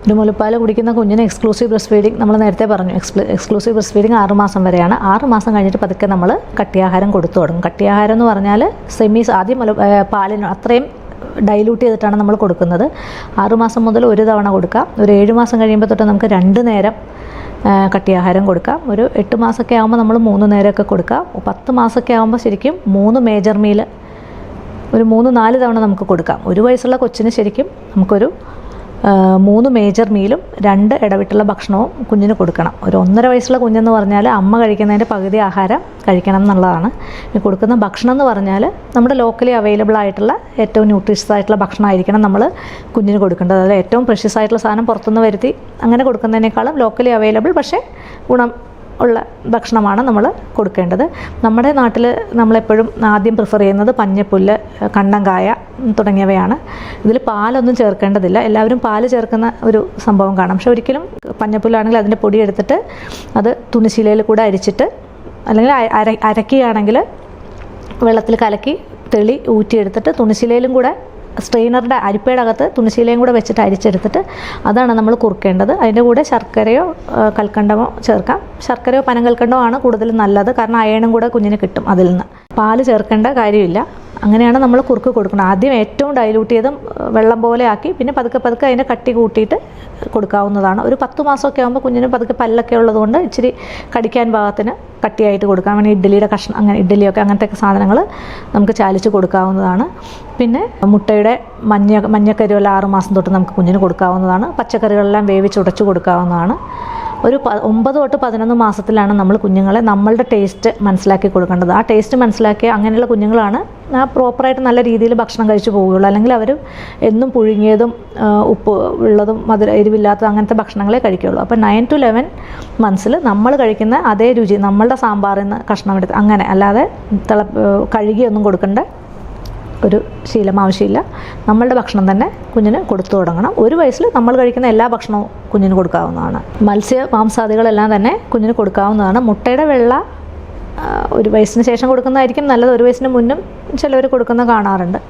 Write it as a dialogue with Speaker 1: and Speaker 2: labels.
Speaker 1: ഒരു മുലപ്പാൽ കുടിക്കുന്ന കുഞ്ഞിന് എക്സ്ക്ലൂസീവ് ബ്രസ്റ്റ് ഫീഡിങ് നമ്മൾ നേരത്തെ പറഞ്ഞു. എക്സ്ക്ലൂസീവ് ബ്രസ്റ്റ് ഫീഡിങ് 6 മാസം വരെയാണ്. 6 മാസം കഴിഞ്ഞിട്ട് പതുക്കെ നമ്മൾ കട്ടിയാഹാരം കൊടുത്തു തുടങ്ങും. കട്ടിയാഹാരം എന്ന് പറഞ്ഞാൽ ആദ്യം പാലിന് അത്രയും ഡൈല്യൂട്ട് ചെയ്തിട്ടാണ് നമ്മൾ കൊടുക്കുന്നത്. 6 മാസം മുതൽ ഒരു തവണ കൊടുക്കാം. ഒരു 7 മാസം കഴിയുമ്പോൾ തൊട്ട് നമുക്ക് 2 നേരം കട്ടിയാഹാരം കൊടുക്കാം. ഒരു 8 മാസമൊക്കെ ആകുമ്പോൾ നമ്മൾ 3 നേരമൊക്കെ കൊടുക്കാം. 10 മാസമൊക്കെ ആകുമ്പോൾ ശരിക്കും 3 മേജർ മീൽ ഒരു 3-4 തവണ നമുക്ക് കൊടുക്കാം. 1 വയസ്സുള്ള കൊച്ചിന് ശരിക്കും നമുക്കൊരു 3 മേജർ മീലും 2 ഇടവിട്ടുള്ള ഭക്ഷണവും കുഞ്ഞിന് കൊടുക്കണം. ഒരു 1.5 വയസ്സുള്ള കുഞ്ഞെന്ന് പറഞ്ഞാൽ അമ്മ കഴിക്കുന്നതിൻ്റെ പകുതി ആഹാരം കഴിക്കണം എന്നുള്ളതാണ്. ഇനി കൊടുക്കുന്ന ഭക്ഷണം എന്ന് പറഞ്ഞാൽ നമ്മുടെ ലോക്കലി അവൈലബിൾ ആയിട്ടുള്ള ഏറ്റവും ന്യൂട്രീഷ്യസ് ആയിട്ടുള്ള ഭക്ഷണമായിരിക്കണം നമ്മൾ കുഞ്ഞിന് കൊടുക്കേണ്ടത്. അതായത് ഏറ്റവും പ്രഷ്യസ് ആയിട്ടുള്ള സാധനം പുറത്തുനിന്ന് വരുത്തി അങ്ങനെ കൊടുക്കുന്നതിനേക്കാളും ലോക്കലി അവൈലബിൾ പക്ഷേ ഗുണം ഉള്ള ഭക്ഷണമാണ് നമ്മൾ കൊടുക്കേണ്ടത്. നമ്മുടെ നാട്ടിൽ നമ്മളെപ്പോഴും ആദ്യം പ്രിഫർ ചെയ്യുന്നത് പഞ്ഞപ്പുല്ല്, കണ്ണങ്കായ തുടങ്ങിയവയാണ്. ഇതിൽ പാലൊന്നും ചേർക്കേണ്ടതില്ല. എല്ലാവരും പാല് ചേർക്കുന്ന ഒരു സംഭവം കാണാം. പക്ഷെ ഒരിക്കലും പഞ്ഞപ്പുല്ലാണെങ്കിൽ അതിൻ്റെ പൊടി എടുത്തിട്ട് അത് തുണിശീലയിൽ കൂടെ അരിച്ചിട്ട് അല്ലെങ്കിൽ അരക്കുകയാണെങ്കിൽ വെള്ളത്തിൽ കലക്കി തെളി ഊറ്റിയെടുത്തിട്ട് തുണിശീലയിലും കൂടെ സ്ട്രെയിനറുടെ അരിപ്പയുടെ അകത്ത് തുണിശീലയും കൂടെ വെച്ചിട്ട് അരിച്ചെടുത്തിട്ട് അതാണ് നമ്മൾ കുറുക്കേണ്ടത്. അതിൻ്റെ കൂടെ ശർക്കരയോ കൽക്കണ്ടമോ ചേർക്കാം. ശർക്കരയോ പനങ്കൽക്കണ്ടമോ ആണ് കൂടുതൽ നല്ലത്. കാരണം അയണും കൂടെ കുഞ്ഞിന് കിട്ടും അതിൽ നിന്ന്. പാല് ചേർക്കേണ്ട കാര്യമില്ല. അങ്ങനെയാണ് നമ്മൾ കുറുക്ക് കൊടുക്കുന്നത്. ആദ്യം ഏറ്റവും ഡൈല്യൂട്ട് ചെയ്തും വെള്ളം പോലെ ആക്കി പിന്നെ പതുക്കെ അതിൻ്റെ കട്ടി കൂട്ടിയിട്ട് കൊടുക്കാവുന്നതാണ്. ഒരു 10 മാസമൊക്കെ ആകുമ്പോൾ കുഞ്ഞിന് പതുക്കെ പല്ലൊക്കെ ഉള്ളതുകൊണ്ട് ഇച്ചിരി കടിക്കാൻ പാകത്തിന് കട്ടിയായിട്ട് കൊടുക്കാം. അങ്ങനെ ഇഡ്ഡലിയുടെ കഷ്ണം, അങ്ങനെ ഇഡ്ഡലിയൊക്കെ അങ്ങനത്തെ സാധനങ്ങൾ നമുക്ക് ചാലിച്ച് കൊടുക്കാവുന്നതാണ്. പിന്നെ മുട്ടയുടെ മഞ്ഞക്കരുവെല്ല 6 മാസം തൊട്ട് നമുക്ക് കുഞ്ഞിന് കൊടുക്കാവുന്നതാണ്. പച്ചക്കറികളെല്ലാം വേവിച്ചുടച്ച് കൊടുക്കാവുന്നതാണ്. ഒരു 9 തൊട്ട് 11 മാസത്തിലാണ് നമ്മൾ കുഞ്ഞുങ്ങളെ നമ്മളുടെ ടേസ്റ്റ് മനസ്സിലാക്കി കൊടുക്കേണ്ടത്. ആ ടേസ്റ്റ് മനസ്സിലാക്കിയ അങ്ങനെയുള്ള കുഞ്ഞുങ്ങളാണ് പ്രോപ്പറായിട്ട് നല്ല രീതിയിൽ ഭക്ഷണം കഴിച്ചു പോവുകയുള്ളൂ. അല്ലെങ്കിൽ അവർ എന്നും പുഴുങ്ങിയതും ഉപ്പ് ഉള്ളതും എരിവില്ലാത്തതും അങ്ങനത്തെ ഭക്ഷണങ്ങളെ കഴിക്കുകയുള്ളൂ. അപ്പോൾ 9 to 11 മന്ത്സിൽ നമ്മൾ കഴിക്കുന്ന അതേ രുചി നമ്മളുടെ സാമ്പാറിൽ നിന്ന് കഷ്ണം എടുത്ത് അങ്ങനെ അല്ലാതെ കഴുകിയൊന്നും കൊടുക്കേണ്ട ഒരു ശീലം ആവശ്യമില്ല. നമ്മളുടെ ഭക്ഷണം തന്നെ കുഞ്ഞിന് കൊടുത്തു തുടങ്ങണം. 1 വയസ്സിൽ നമ്മൾ കഴിക്കുന്ന എല്ലാ ഭക്ഷണവും കുഞ്ഞിന് കൊടുക്കാവുന്നതാണ്. മാംസാദികളെല്ലാം തന്നെ കുഞ്ഞിന് കൊടുക്കാവുന്നതാണ്. മുട്ടയുടെ വെള്ള 1 വയസ്സിന് ശേഷം കൊടുക്കുന്നതായിരിക്കും നല്ലത്. 1 വയസ്സിന് മുന്നും ചിലവർ കൊടുക്കുന്ന കാണാറുണ്ട്.